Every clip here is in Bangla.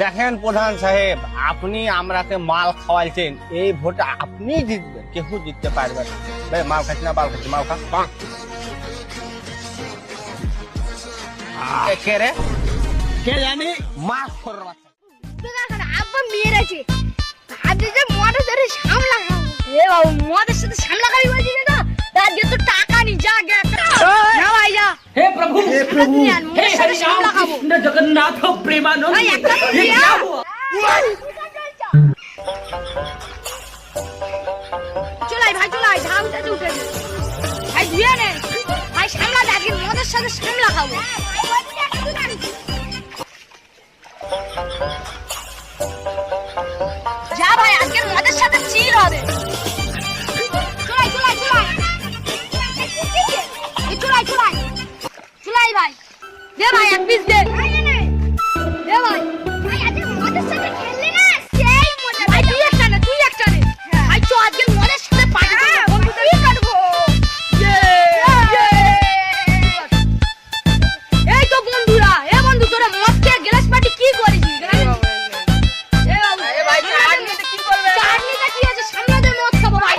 দেখেন প্রধান সাহেব, আপনি আমরাকে মাল খাওয়াইছেন, এই ভোটে আপনি জিতবেন, কেউ জিততে পারবেন না। ভাই মাল খাচ্ছি না, মাল খাচ্ছি, মাল খা। কে রে? কে জানি? মাছ খোর বাচ্চা। আব্বা মেরেছে, আজ যে মদের সাথে সামলা খাবো। এ বাবু, মদের সাথে সামলা খাবি বলছিস না? তার যে তো টাকা নি, যা গে না ভাই যা। हे प्रभु हे हरि राम कृष्ण जगन्नाथ प्रेमानंद भाई একটা তো ये দিয়া। क्या हुआ? চলাই ভাই চলাই, ঝাউ উঠে উঠে ভাই ধুয়ে নে ভাই, সামলা দে, আজকে মদের সাথে সামলা খাবো। যা ভাই, আজকে মদের সাথে চিল হবে। চলাই চলাই চলাই এই চলাই চলাই চলাই ভাই, দে ভাই এক পিস দে। দে ভাই, ভাই আজকে মদের সাথে খেললি না, সেই মজা। ভাই তুই একটা নে, তুই একটা নে ভাই, চো আজকে মদের সাথে পার্টি করব, বন্ধুদের কি কাটবো। এই তো বন্ধুরা, এ বন্ধু তোরা মদ খেয়ে গ্লাস পার্টি কি করেছিস? ভাই চাটনিতে কি করবে? চাটনিতে কি আছে, সামলাতে মদ খাবো ভাই।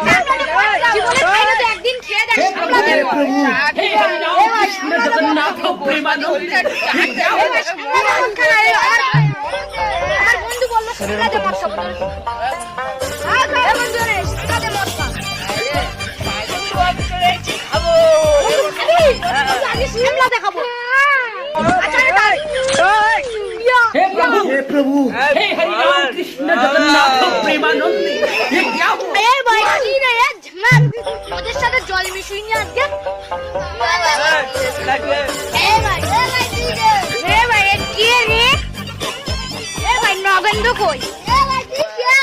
জীবনে খাইলে তো একদিন খেয়ে দেখ, সামলাতে মদ। हे हरि राम कृष्ण जगन्नाथ प्रेमानंद ये क्या हुआ? আমার বন্ধু বললো সামলাতে মদ খাবো। এ বন্ধু রে, সামলাতে মদ খা। আগে সামলাতে খাবো। আচ্ছা রে ভাই। हे प्रभु हे हरि राम कृष्ण जगन्नाथ प्रेमानंद ये क्या हुआ? এ ভাই কি রে ঝাল, ওদের সাথে জল মিশিয়ে নি আজকে। এ ভাই কি রে? এ ভাই এ কি রে? এ ভাই নগেন্দ্র কই? এ ভাই কি রে?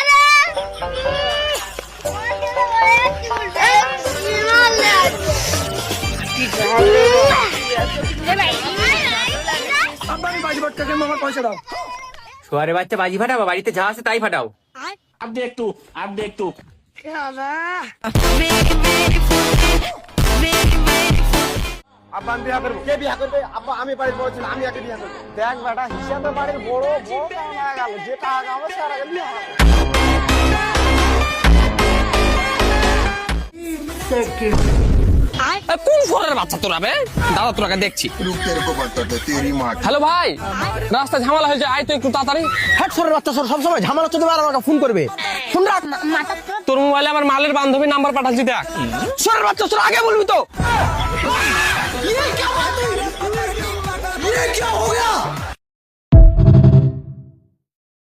সোয়ারে বাচ্চা বাজি ফাটাবো, বাড়িতে যা আছে তাই ফাটাও। आप देख तू আব্বা আমি বিয়া করবো। কে বিয়া করবে? আব্বা আমি বাড়ির বড় ছেলে, আমি আগে বিয়া করবো। দেখ বেটা, হিসাবে বাড়ির বড় বউ না গেল, যে টাকা হবে তার আগে বিয়া হবে। কোন ফোনের বাচ্চা তোরা বে? দাদা তোরাকে দেখছি। रुक तेरे को बताते तेरी माँ হ্যালো ভাই, রাস্তা ঝামেলা হয়েছে, আয় তো একটু তাড়াতাড়ি। হ্যাট সরের বাচ্চা সর, সবসময় ঝামেলা চলতে পারে, আমাকে ফোন করবে। ফোন রাখ। তোর মোবাইলে আমার মালের বান্ধবীর নাম্বার পাঠাচ্ছি, দেখ। সরের বাচ্চা সর, আগে বলবি তো। ये क्या हो गया?